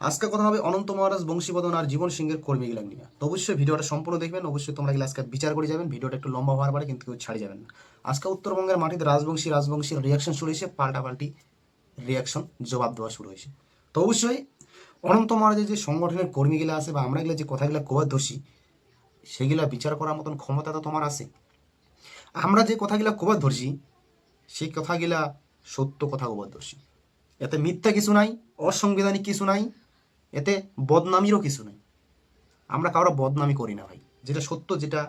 আজকে কথা হবে অনন্ত মহারাজ বংশীবদন আর জীবন সিংহের কর্মীগুলা নিয়ে। তো অবশ্যই ভিডিওটা সম্পূর্ণ দেখবেন, অবশ্যই তোমরা গেলে আজকে বিচার করে যাবেন। ভিডিওটা একটু লম্বা হওয়ার পরে কিন্তু কেউ ছাড়ি যাবেন না। আজকে উত্তরবঙ্গের মাটিতে রাজবংশীর রিয়াকশন শুরু হয়েছে, পাল্টাপাল্টি রিয়াকশন জবাব দেওয়া শুরু হয়েছে। তো অবশ্যই অনন্ত মহারাজের যে সংগঠনের কর্মীগুলা আছে বা আমরা এগুলো যে কথাগুলো কবার ধরছি সেগুলা বিচার করার মতন ক্ষমতা তো তোমার আছে। আমরা যে কথাগুলা কবার ধরছি সেই কথাগুলা সত্য কথা কবার ধরছি, এতে মিথ্যা কিছু নাই, অসাংবিধানিক কিছু নাই, এতে বদনামিরও কিছু নেই। আমরা কারো বদনামি করি না ভাই, যেটা সত্য, যেটা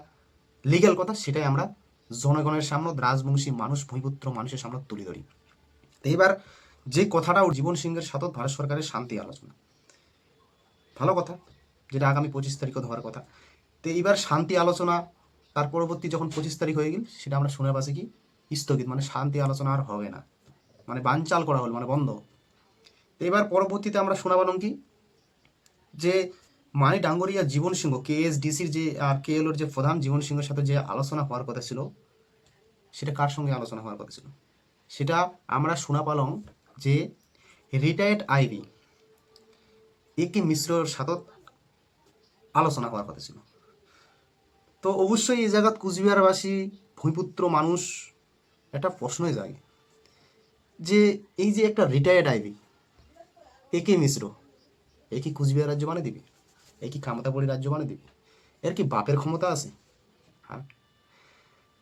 লিগ্যাল কথা সেটাই আমরা জনগণের সামনে, রাজবংশী মানুষ, ভূমিপুত্র মানুষের সামনে তুলে ধরি। তো এবার যে কথাটা জীবন সিংহের সাথে ভারত সরকারের শান্তি আলোচনা, ভালো কথা, যেটা আগামী 25 তারিখে হওয়ার কথা। তো এইবার শান্তি আলোচনা তার পরবর্তী যখন 25 তারিখ হয়ে গেল, সেটা আমরা শুনে পাচ্ছি কি স্থগিত, মানে শান্তি আলোচনা আর হবে না, মানে বানচাল করা হল, মানে বন্ধ। তো এবার পরবর্তীতে আমরা শোনাবালাম কি যে মানি ডাঙ্গরিয়া জীবন সিংহ কেএসডিসির যে আর কেএলওর যে প্রধান জীবন সিংহের সাথে যে আলোচনা হওয়ার কথা ছিল, সেটা কার সঙ্গে আলোচনা হওয়ার কথা ছিল সেটা আমরা শোনা পেলাম যে রিটায়ার্ড আইবি একে মিশ্রর সাথে আলোচনা হওয়ার কথা ছিল। তো অবশ্যই এই জায়গাত কুচবিহারবাসী ভূমিপুত্র মানুষ একটা প্রশ্নই জাগে যে এই যে একটা রিটায়ার্ড আইবি একে মিশ্র, এ কি কুচবিহার রাজ্য বানিয়ে দিবে? এ কি কামতাপুরী রাজ্য বানিয়ে দিবে? এর কি বাপের ক্ষমতা আছে? হ্যাঁ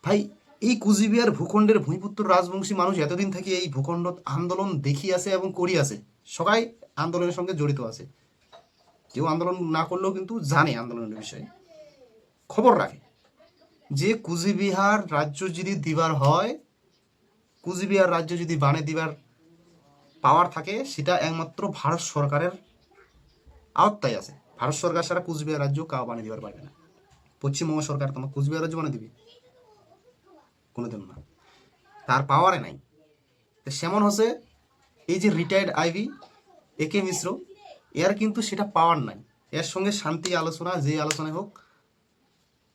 ভাই, এই কুচবিহার ভূখণ্ডের ভূমিপুত্র রাজবংশী মানুষ এতদিন থেকে এই ভূখণ্ড আন্দোলন দেখি আছে এবং করি আছে, সবাই আন্দোলনের সঙ্গে জড়িত আছে। কেউ আন্দোলন না করলেও কিন্তু জানে আন্দোলনের বিষয়ে, খবর রাখে যে কুচবিহার রাজ্য যদি দিবার হয়, কুচবিহার রাজ্য যদি বানিয়ে দিবার পাওয়ার থাকে, সেটা একমাত্র ভারত সরকারের আওতায় আছে। ভারত সরকার ছাড়া কুচবিহার রাজ্য কাউ বানিয়ে দিবার পারবে না। পশ্চিমবঙ্গ সরকার তোমার কুচবিহার রাজ্য বানিয়ে দিবে? কোনোদিন না, তার পাওয়ারে নাই। সেমন হচ্ছে এই যে রিটায়ার্ড আইভি একে মিশ্র, এর কিন্তু সেটা পাওয়ার নাই। এর সঙ্গে শান্তি আলোচনা যে আলোচনায় হোক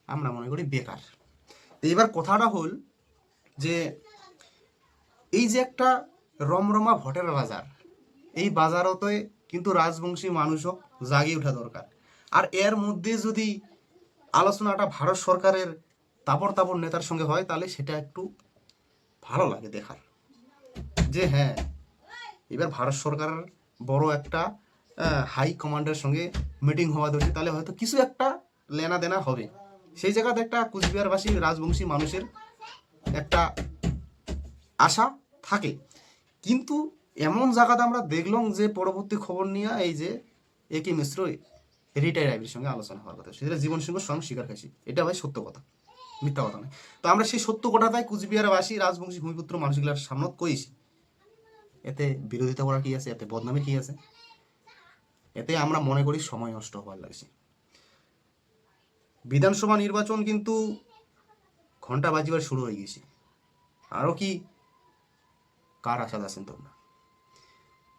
আমরা মনে করি বেকার। তো এবার কথাটা হল যে এই যে একটা রমরমা ভোটের বাজার, এই বাজারতে কিন্তু রাজবংশী মানুষও জাগিয়ে ওঠা দরকার। আর এর মধ্যে যদি আলোচনাটা ভারত সরকারের তাপর তাপর নেতার সঙ্গে হয়, তাহলে সেটা একটু ভালো লাগে দেখার, যে হ্যাঁ এবার ভারত সরকারের বড় একটা হাই কমান্ডের সঙ্গে মিটিং হওয়া দরকার, তাহলে হয়তো কিছু একটা লেনা দেনা হবে। সেই জায়গাতে একটা কুচবিহারবাসী রাজবংশী মানুষের একটা আশা থাকে। কিন্তু এমন জায়গাতে আমরা দেখলাম যে পরবর্তী খবর নিয়ে এই যে একে মিশ্র রিটায়ার আইবির সঙ্গে আলোচনা হওয়ার কথা, সেটা জীবন সিংহ স্বয়ং স্বীকার খাইছি, এটা ভাই সত্য কথা, মিথ্যা কথা নয়। তো আমরা সেই সত্য কথাটাই কুচবিহারবাসী রাজবংশী ভূমিপুত্র মানুষগুলার সামনে কইছি। এতে বিরোধিতা করা কি আছে? এতে বদনামি কি আছে? এতে আমরা মনে করি সময় নষ্ট হওয়ার লাগছে। বিধানসভা নির্বাচন কিন্তু ঘন্টা বাজিবার শুরু হয়ে গেছে। আরও কি কার আশা আছেন তোমরা?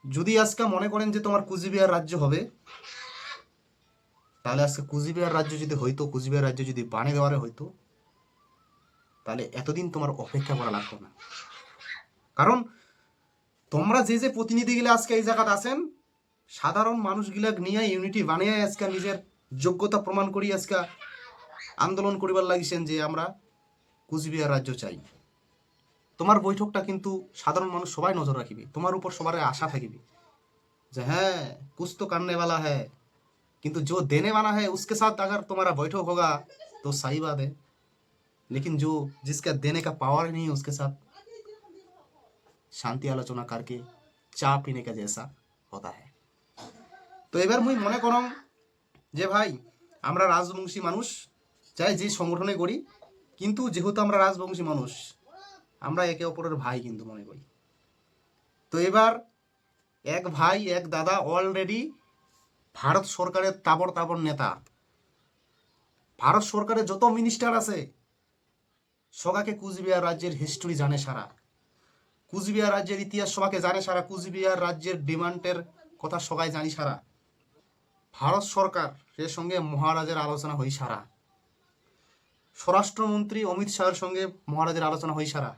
যদি আজকে মনে করেন যে তোমার কুচবিহার রাজ্য হবে, তাহলে আজকে কুচবিহার রাজ্য যদি হইতো, কুচবিহার রাজ্য যদি বানিয়ে দেওয়ারে হইতো, তাহলে এতদিন তোমার অপেক্ষা করা লাগতো না। কারণ তোমরা যে যে প্রতিনিধিগুলো আজকে এই জায়গাতে আছেন, সাধারণ মানুষগুলা নিয়ে ইউনিটি বানিয়ে আজকে নিজের যোগ্যতা প্রমাণ করি আজকে আন্দোলন করিবার লাগিছেন যে আমরা কুচবিহার রাজ্য চাই। তোমার বৈঠকটা কিন্তু সাধারণ মানুষ সবাই নজর রাখিবে, তোমার উপর সবার আশা থাকিবে যে হ্যাঁ कुछ तो करने वाला है, किंतु जो देने वाला है उसके साथ अगर तुम्हारा बैठक होगा तो सही बात है, लेकिन जो जिसका देने का पावर नहीं है उसके साथ शांति आलोचना करके चा पीने का जैसा होता है। তো এবার মুই মনে করম যে ভাই আমরা রাজবংশী মানুষ, চাই যে সংগঠনে করি, কিন্তু যেহেতু আমরা রাজবংশী মানুষ, আমরা একে অপরের ভাই কিন্তু মনে করি। তো এবার এক ভাই এক দাদা অলরেডি ভারত সরকারের তাবড় তাবড় নেতা, ভারত সরকারের যত মিনিস্টার আছে সবাইকে কুচবিহার রাজ্যের হিস্ট্রি জানে সারা, কুচবিহার রাজ্যের ইতিহাস সবাইকে জানে সারা, কুচবিহার রাজ্যের ডিমান্ডের কথা সবাই জানি সারা। ভারত সরকার এর সঙ্গে মহারাজের আলোচনা হই সারা, স্বরাষ্ট্রমন্ত্রী অমিত শাহের সঙ্গে মহারাজের আলোচনা হই সারা,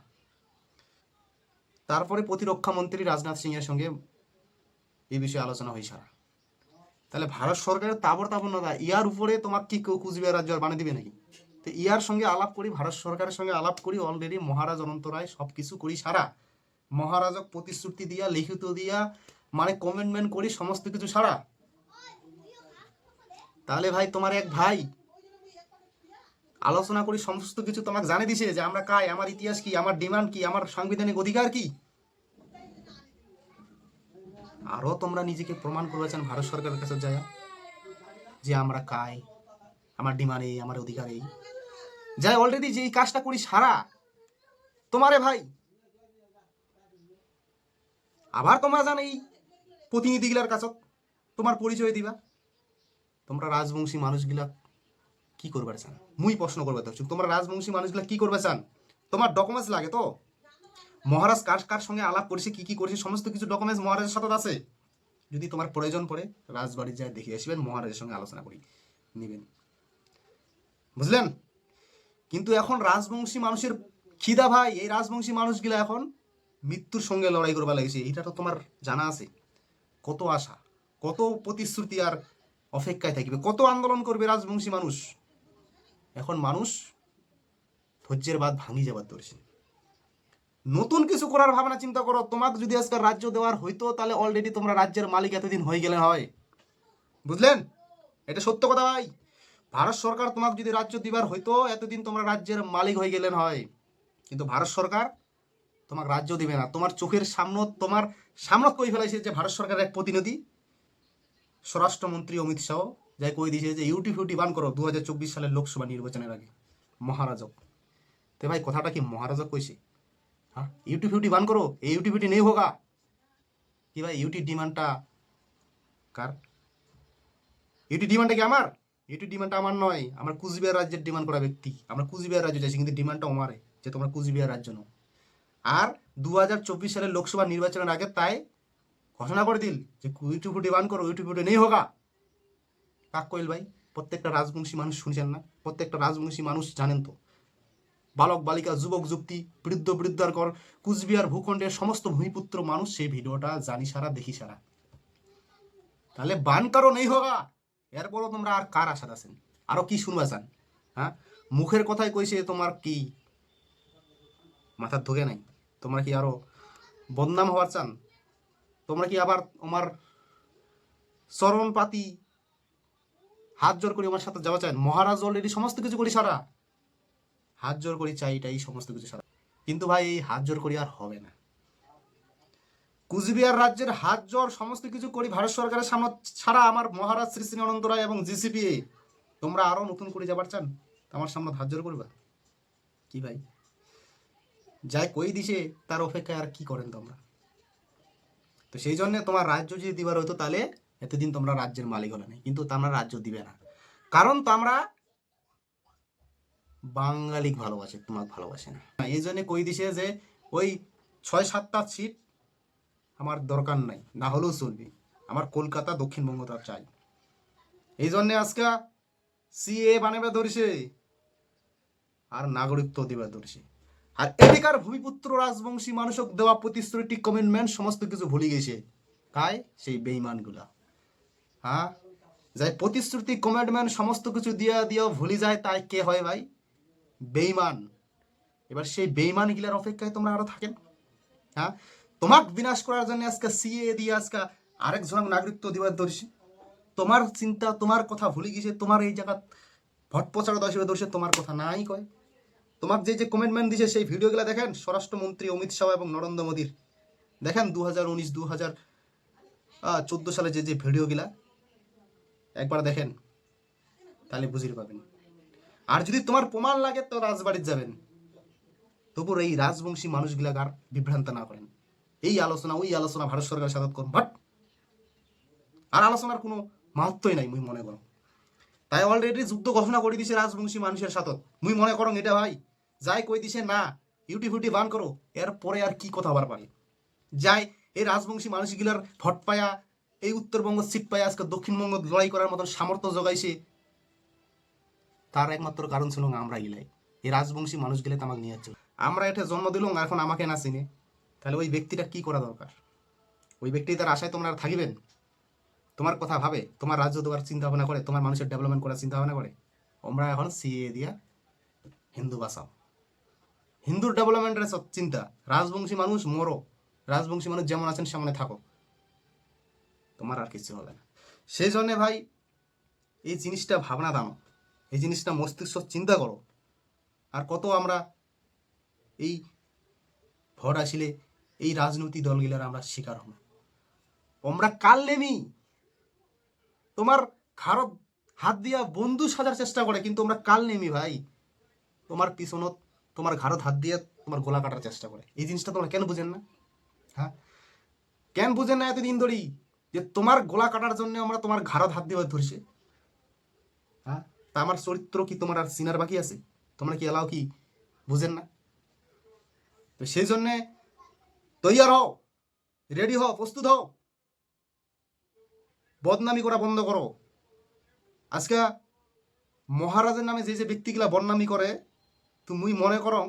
তারপরে প্রতিরক্ষা মন্ত্রী রাজনাথ সিং এর সঙ্গে এই বিষয়ে আলোচনা হই সারা। তাহলে ভারত সরকারের তাবর তাবরতা ইয়ার উপরে তোমাকে কি কেউ কুচবিহার রাজ্য আর বানিয়ে দিবে নাকি? তো ইয়ার সঙ্গে আলাপ করি, ভারত সরকারের সঙ্গে আলাপ করি, অলরেডি মহারাজ অনন্ত রায় সব কিছু করি সারা, মহারাজক প্রতিশ্রুতি দিয়া লিখিত দিয়া মানে কমিটমেন্ট করি সমস্ত কিছু ছাড়া। তাহলে ভাই তোমার এক ভাই আলোচনা করি সমস্ত কিছু তোমাকে জানিয়ে দিছে যে আমরা কাই, আমার ইতিহাস কি, আমার ডিমান্ড কি, আমার সাংবিধানিক অধিকার কি। আরো তোমরা নিজেকে প্রমাণ করবে চান ভারত সরকারের কাছে যায় যে আমরা কাই, আমার ডিমান্ড এই, আমার অধিকার এই, যাই অলরেডি যে এই কাজটা করি সারা তোমারে ভাই। আবার তোমরা জান এই প্রতিনিধিগুলার কাছে তোমার পরিচয় দিবা। তোমরা রাজবংশী মানুষগুলা কি করবে চান? মুই প্রশ্ন করবে তো, তোমরা রাজবংশী মানুষগুলা কি করবে চান? তোমার ডকুমেন্টস লাগে তো? মহারাজ কার কার সঙ্গে আলাপ করছে, কি কি করছে, সমস্ত কিছু ডকুমেন্টস মহারাজের সাথে আছে। যদি তোমার প্রয়োজন পড়ে রাজবাড়ির যায় দেখে আসবেন, মহারাজের সঙ্গে আলোচনা করি নিবেন, বুঝলেন? কিন্তু এখন রাজবংশী মানুষের খিদা ভাই, এই রাজবংশী মানুষগুলা এখন মৃত্যুর সঙ্গে লড়াই করবা লাগছে। এটা তো তোমার জানা আছে। কত আশা, কত প্রতিশ্রুতি আর অপেক্ষায় থাকবে, কত আন্দোলন করবে রাজবংশী মানুষ। এখন মানুষ ধৈর্যের বাদ ভাঙি যাবার ধরছে। নতুন কিছু করার ভাবনা চিন্তা করো। তোমাকে যদি আজকে রাজ্য দেওয়ার হইতো তাহলে অলরেডি তোমরা রাজ্যের মালিক এতদিন হয়ে গেলে হয়, বুঝলেন? এটা সত্য কথা ভাই। ভারত সরকার তোমাকে যদি রাজ্য দিবার হইতো এতদিন তোমরা রাজ্যের মালিক হয়ে গেলেন হয়। কিন্তু ভারত সরকার তোমাকে রাজ্য দিবে না। তোমার চোখের সামনে, তোমার সামনে কই ফেলাইছে যে ভারত সরকারের এক প্রতিনিধি স্বরাষ্ট্রমন্ত্রী অমিত শাহ যাই কই দিয়েছে যে ইউটি বান করো 2024 সালের লোকসভা নির্বাচনের আগে। মহারাজক তে ভাই, কথাটা কি মহারাজক কইছে? हाँ यूटी बान करो, ये यूटी नहीं होगा कि भाई यूटी डिमांडটা কার? यूटी ডিমান্ডটা কি আমার? यूटी ডিমান্ডটা আমার নয়, আমরা কুচবিহার রাজ্যের ডিমান্ড করা ব্যক্তি। আমরা কুচবিহার রাজ্য চাইছি, কিন্তু ডিমান্ডটা আমারে যে তোমরা কুচবিহার রাজ্য নাও। আর 2024 সালের লোকসভা নির্বাচনের আগে তাই ঘোষণা করে দিল যে यूटी বান করো, यूटी नहीं होगा। কাক কইল ভাই? প্রত্যেকটা রাজবংশী মানুষ শুনছেন না? প্রত্যেকটা রাজবংশী মানুষ জানেন তো? বালক বালিকা যুবক যুক্তি বৃদ্ধ বৃদ্ধারকর কুচবিহার ভূখণ্ডের সমস্ত ভূমিপুত্র মানুষ সেই ভিডিওটা জানি সারা, দেখি সারা। তাহলে বান কারো নেই হোগা। এরপরও তোমরা আর কার আশা আছেন? আরো কি শুনবা চান? হ্যাঁ, মুখের কথাই কইছে, তোমার কি মাথার ধোকে নাই? তোমরা কি আরো বদনাম হওয়ার চান? তোমরা কি আবার আমার চরণ পাতি হাত জোর করে আমার সাথে যাওয়া চান? মহারাজ অলরেডি সমস্ত কিছু করি সারা, হাত জোর করি চাই এটাই সমস্ত কিছু সারা। কিন্তু ভাই এই হাত জোর করি আর হবে না। কুচবিহার রাজ্যের হাত জোর সমস্ত কিছু করি ভারত সরকারের সামনে ছাড়া আমার মহারাজ শ্রী শ্রী অনন্ত রায় এবং জিসিপিএ। তোমরা আরো নতুন করে যাবার চান? আমার সামনে হাত জোর করবা কি ভাই? যাই কই দিছে তার অপেক্ষায় আর কি করেন তোমরা? তো সেই জন্য তোমার রাজ্য যদি দিবার হইতো তাহলে এতদিন তোমরা রাজ্যের মালিক হলে না। কিন্তু তোমরা রাজ্য দিবে না, কারণ তোমরা বাঙালিক ভালোবাসে, তোমাকে ভালোবাসে না। এই জন্য কই দিছে যে ওই 6-7টা সিট আমার দরকার নাই, না হলেও চলবে, আমার কলকাতা দক্ষিণবঙ্গটা চাই। এই জন্য আজকে সিএ বানাবে ধরছে আর নাগরিকত্ব দিবে ধরছে। আর এদিকার ভূমিপুত্র রাজবংশী মানুষক দেওয়া প্রতিশ্রুতি কমিটমেন্ট সমস্ত কিছু ভুলে গেছে। কাই? সেই বেইমানগুলা। হ্যাঁ, যাই প্রতিশ্রুতি কমিটমেন্ট সমস্ত কিছু দিয়েও ভুলে যায়, তাই কে হয় ভাই? বেইমান। এবার সেই বেইমান গিলার অপেক্ষায় তোমরা আরো থাকেন। হ্যাঁ, তোমাকে বিনাশ করার জন্য আজকে সিএ দিয়ে আজকে আরেকজনক নাগরিকত্ব দিবার ধরছে। তোমার চিন্তা, তোমার কথা ভুলে গেছে। তোমার এই জায়গা ভট প্রচার হিসেবে ধরছে, তোমার কথা নাই কয়। তোমাকে যে যে কমিটমেন্ট দিছে সেই ভিডিওগুলো দেখেন, স্বরাষ্ট্রমন্ত্রী অমিত শাহ এবং নরেন্দ্র মোদীর। দেখেন 2019 2014 সালে যে যে ভিডিওগুলা একবার দেখেন, তাহলে বুঝিয়ে পাবেন। আর যদি তোমার প্রমাণ লাগে তো রাজবাড়িতে যাবেন। তবু এই রাজবংশী মানুষগুলাকে আর বিভ্রান্ত না করেন। এই আলোচনা ওই আলোচনা ভারত সরকারের সাথে করুন, বাট আর আলোচনার কোনো মাহাত্মই নাই মুই মনে করো। তাই অলরেডি যুদ্ধ ঘোষণা করে দিছে রাজবংশী মানুষের সাথে। মুই মনে করো এটা ভাই যাই কই দিছে না ইউটি বান করো, এরপরে আর কি কথা আবার পারে যাই। এই রাজবংশী মানুষগুলার ভোট পায়া এই উত্তরবঙ্গ সিট পায়া আজকে দক্ষিণবঙ্গ লড়াই করার মতন সামর্থ্য জোগাইছে, তার একমাত্র কারণ ছিল আমরা গিলাই। এই রাজবংশী মানুষগুলো তো আমাকে নিয়ে যাচ্ছে। আমরা এটা জন্ম দিলাম, এখন আমাকে না চিনে, তাহলে ওই ব্যক্তিটা কি করা দরকার? ওই ব্যক্তি তার আশায় তোমরা থাকিবেন? তোমার কথা ভাবে, তোমার রাজ্য দেওয়ার চিন্তা ভাবনা করে, তোমার মানুষের ডেভেলপমেন্ট করার চিন্তা ভাবনা করে? তোমরা এখন সিএ দিয়া হিন্দু বাঁচাও, হিন্দুর ডেভেলপমেন্টের সব চিন্তা। রাজবংশী মানুষ মরো, রাজবংশী মানুষ যেমন আছেন সামনে থাকো, তোমার আর কিছু হবে না। সেই জন্য ভাই এই জিনিসটা ভাবনা দানো, এই জিনিসটা মস্তিষ্ক চিন্তা করো। আর কত আমরা এই ভোট আসিলে এই রাজনৈতিক দলগুলার আমরা শিকার হব। আমরা কাল নেমি তোমার ঘাড়ত হাত দিয়া বন্ধু সাজার চেষ্টা করে, কিন্তু আমরা কাল নেমি ভাই তোমার পিছনত তোমার ঘাড়ত হাত দিয়ে তোমার গলা কাটার চেষ্টা করে। এই জিনিসটা তোমরা কেন বুঝেন না? হ্যাঁ, কেন বুঝেন না এতদিন ধরি যে তোমার গলা কাটার জন্য আমরা তোমার ঘাড়ত হাত দিয়ে ধরছি? হ্যাঁ, তা আমার চরিত্র কি তোমার আর চিনার বাকি আছে? তোমরা কি এলাও কি বুঝেন না? তো সেই জন্যে তৈয়ার হও, রেডি হও, প্রস্তুত হও, বদনামি করা বন্ধ করো। আজকে মহারাজের নামে যে যে ব্যক্তিগুলা বদনামি করে, তুমি মনে করো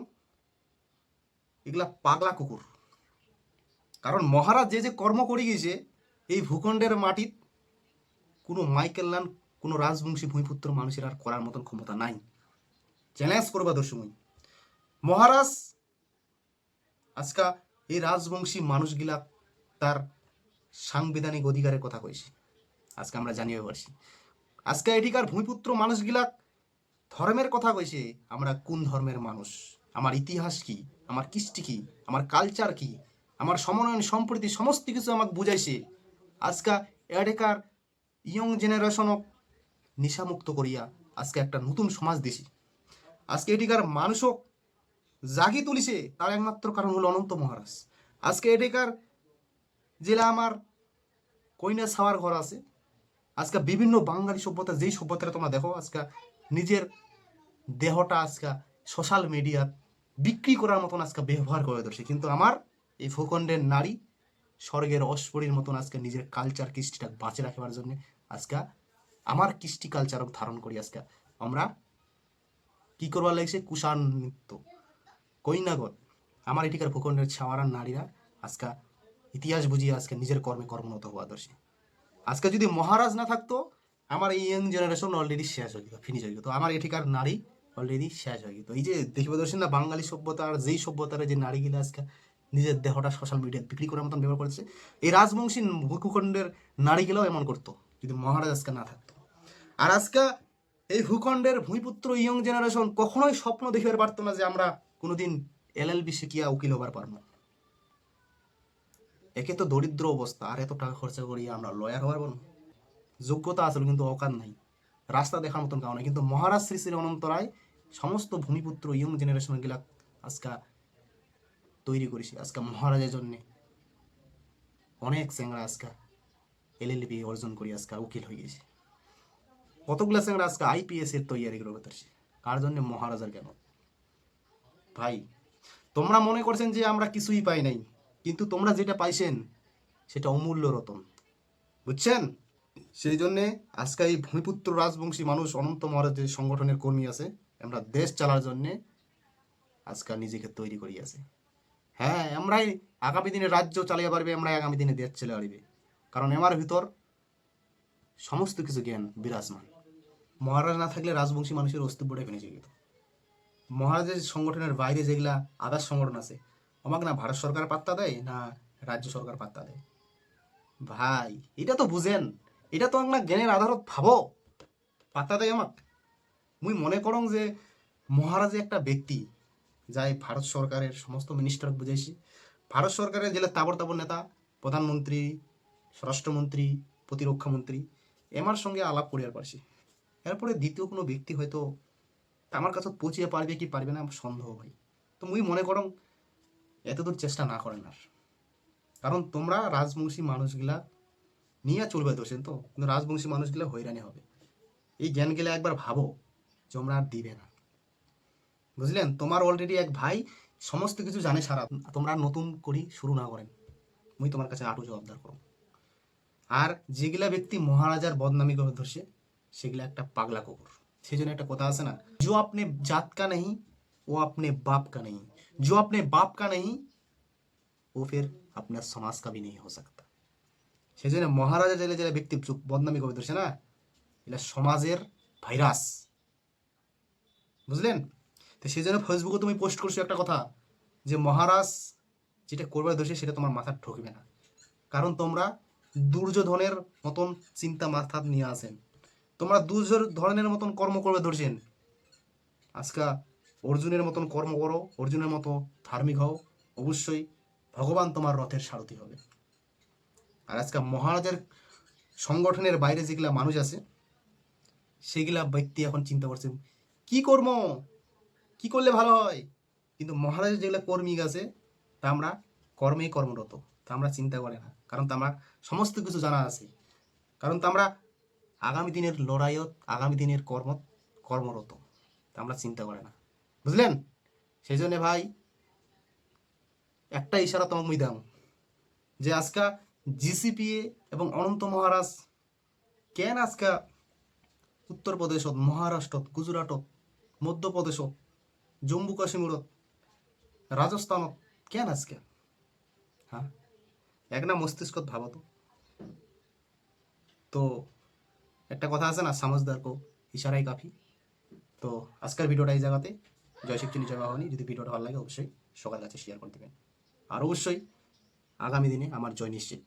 এগুলা পাগলা কুকুর। কারণ মহারাজ যে যে কর্ম করে গিয়েছে এই ভূখণ্ডের মাটিত কোনো মাইকেল কোনো রাজবংশী ভূমিপুত্র মানুষের আর করার মতন ক্ষমতা নাই। চ্যালেঞ্জ করবা দর্শক, মহারাজ আজকা এই রাজবংশী মানুষগুলা তার সাংবিধানিক অধিকারের কথা কইছে, আজকে আমরা জানিয়ে পারছি। আজকে এটিকার ভূমিপুত্র মানুষগুলা ধর্মের কথা কইছে, আমরা কোন ধর্মের মানুষ, আমার ইতিহাস কি, আমার কৃষ্টি কি, আমার কালচার কি, আমার সমন্বয়ন সম্প্রীতি সমস্ত কিছু আমাকে বুঝাইছে। আজকে এডেকার ইয়ং জেনারেশনক নিশামুক্ত করিয়া আজকে একটা নতুন সমাজ দিছি। আজকে এটিকার মানুষও জাগি তুলিছে, তার একমাত্র কারণ হলো অনন্ত মহারাজ। আজকে এটিকার জেলা আমার কইনা ছাওয়ার ঘর আছে। আজকে বিভিন্ন বাঙালি সভ্যতা, যেই সভ্যতাটা তোমরা দেখো আজকে নিজের দেহটা আজকে সোশ্যাল মিডিয়া বিক্রি করার মতন আজকে ব্যবহার করে ধরছে, কিন্তু আমার এই ভূখণ্ডের নারী স্বর্গের অস্পরীর মতন আজকে নিজের কালচার কৃষ্টিটা বাঁচে রাখবার জন্য আজকে আমার কৃষ্টি কালচারক ধারণ করি। আজকে আমরা কি করবার লাগছে, কুষাণ নৃত্য কইনাগত আমার এটিকার ভূখণ্ডের ছাওয়ারার নারীরা আজকে ইতিহাস বুঝিয়ে আজকে নিজের কর্মে কর্মরত হওয়া দর্শী। আজকে যদি মহারাজ না থাকতো আমার এই ইয়ং জেনারেশন অলরেডি শেষ হয়ে যেত, ফিনিশ হয়ে যেত, আমার এঠিকার নারী অলরেডি শেষ হয়ে যেত। এই যে দেখিবে দর্শন না, বাঙালি সভ্যতার যেই সভ্যতার যে নারীগুলো আজকে নিজের দেহটা সোশ্যাল মিডিয়ায় বিক্রি করার মতন ব্যবহার করেছে, এই রাজবংশী ভূখণ্ডের নারীগুলোও এমন করতো যদি মহারাজ আজকে না থাকতো। আর আজকে এই ভূখণ্ডের ভূমিপুত্র ইয়ং জেনারেশন কখনোই স্বপ্ন দেখিবার পারতো না যে আমরা কোনোদিন এলএলবি শিখিয়া উকিল হবার পারবো। একে তো দরিদ্র অবস্থা, আর এত টাকা খরচা করিয়া আমরা লয়ার হবার পারবো? যোগ্যতা আছে কিন্তু অকার নাই, রাস্তা দেখার মতন কারণ নাই। কিন্তু মহারাজ শ্রী শ্রী অনন্ত রায় সমস্ত ভূমিপুত্র ইয়ং জেনারেশন গুলা আজকা তৈরি করেছে। আজকে মহারাজের জন্য অনেক চেংড়া আজকা এলএলবি অর্জন করি আজকে উকিল হয়ে গেছে, কতগুলা চেংড়া আজকে আইপিএস এর তৈরি করে পারছে। কার জন্য? মহারাজার। কেন ভাই তোমরা মনে করছেন যে আমরা কিছুই পাই নাই, কিন্তু তোমরা যেটা পাইছেন সেটা অমূল্য রতন, বুঝছেন? সেই জন্যে আজকে এই ভূমিপুত্র রাজবংশী মানুষ অনন্ত মহারাজের সংগঠনের কর্মী আছে, আমরা দেশ চালার জন্যে আজকে নিজেকে তৈরি করি আছে। হ্যাঁ, আমরাই আগামী দিনে রাজ্য চালিয়ে পারবে, আমরা আগামী দিনে দেশ চলে পারবে, কারণ আমার ভিতর সমস্ত কিছু জ্ঞান বিরাজমান। মহারাজ না থাকলে রাজবংশী মানুষের অস্তিত্বটাই ফেনে যেত। মহারাজের সংগঠনের বাইরে যেগুলা আদার সংগঠন আছে আমাকে না ভারত সরকার পাত্তা দেয় না রাজ্য সরকার পাত্তা দেয়। ভাই এটা তো বুঝেন, এটা তো আমরা জ্ঞানের আধারত ভাবো পাত্তা দেয় আমাক। মুই মনে করং যে মহারাজে একটা ব্যক্তি যাই ভারত সরকারের সমস্ত মিনিস্টার বুঝাইছি, ভারত সরকারের জেলা তাবর তাবর নেতা, প্রধানমন্ত্রী, স্বরাষ্ট্রমন্ত্রী, প্রতিরক্ষা মন্ত্রী এমার সঙ্গে আলাপ করিয়ার পারছি। এরপরে দ্বিতীয় কোনো ব্যক্তি হয়তো আমার কাছে পৌঁছিয়ে পারবে কি পারবে না সন্দেহ ভাই। তো মুই মনে করং এতদূর চেষ্টা না করেন আর, কারণ তোমরা রাজবংশী মানুষগুলা নিয়ে চলবে দোষেন তো, কিন্তু রাজবংশী মানুষগুলা হয়রানি হবে। এই জ্ঞানগুলা একবার ভাবো, তোমরা আর দিবে না, বুঝলেন? তোমার অলরেডি এক ভাই সমস্ত কিছু জানে সারা, তোমরা নতুন করি শুরু না করেন, মুই তোমার কাছে আটু জবাবদার করো। আর যেগুলা ব্যক্তি মহারাজার বদনামি করে ধরছে সেগুলা একটা পাগলা কুকুর। সেই জন্য একটা কথা আছে না, जो अपने जात का नहीं वो अपने बाप का नहीं, जो अपने बाप का नहीं वो फिर अपने समाज का भी नहीं हो सकता। সেই জন্য মহারাজা জেলে জেলে ব্যক্তি বদনামি করে ধরছে না, এটা সমাজের ভাইরাস, বুঝলেন? তো সেই জন্য ফেসবুকে তুমি পোস্ট করছো একটা কথা যে মহারাজ যেটা করবার দোষে সেটা তোমার মাথা ঢুকবে না, কারণ তোমরা দুর্যোধনের মতন চিন্তা মাথা নিয়ে আসেন, তোমরা দুর্যোধনের মতন কর্ম করবে ধরছেন। আজকে অর্জুনের মতন কর্ম করো, অর্জুনের মতো ধার্মিক হও, অবশ্যই ভগবান তোমার রথের সারথি হবে। আর আজকে মহারাজের সংগঠনের বাইরে যেগুলা মানুষ আছে সেগুলা ব্যক্তি এখন চিন্তা করছে কি কর্ম, কি করলে ভালো হয়, কিন্তু মহারাজের যেগুলা কর্মী আছে তা আমরা কর্মেই কর্মরত, তা আমরা চিন্তা করে না, কারণ তা আমরা সমস্ত কিছু জানা আছে, কারণ তা আমরা আগামী দিনের লড়াইয়ত আগামী দিনের কর্মরত, তা আমরা চিন্তা করে না, বুঝলেন? সেই জন্য ভাই একটা ইশারা তোমাকে মুই দাম যে আজকা জিসিপিএ এবং অনন্ত মহারাজ কেন আজকা উত্তরপ্রদেশত, মহারাষ্ট্রত, গুজরাটত, মধ্যপ্রদেশত, জম্মু কাশ্মীরত, রাজস্থানত কেন আজকে, হ্যাঁ এক না মস্তিষ্কত ভাবো তো। তো একটা কথা আছে না, সমঝদার কো ইশারাই কাফি। তো আজকের ভিডিওটা এই জায়গাতে, জয় শিবচুনি জয় বাহনী। যদি ভিডিওটা ভালো লাগে অবশ্যই সবার কাছে শেয়ার করে দেবেন, আর অবশ্যই আগামী দিনে আমার জয় নিশ্চিত।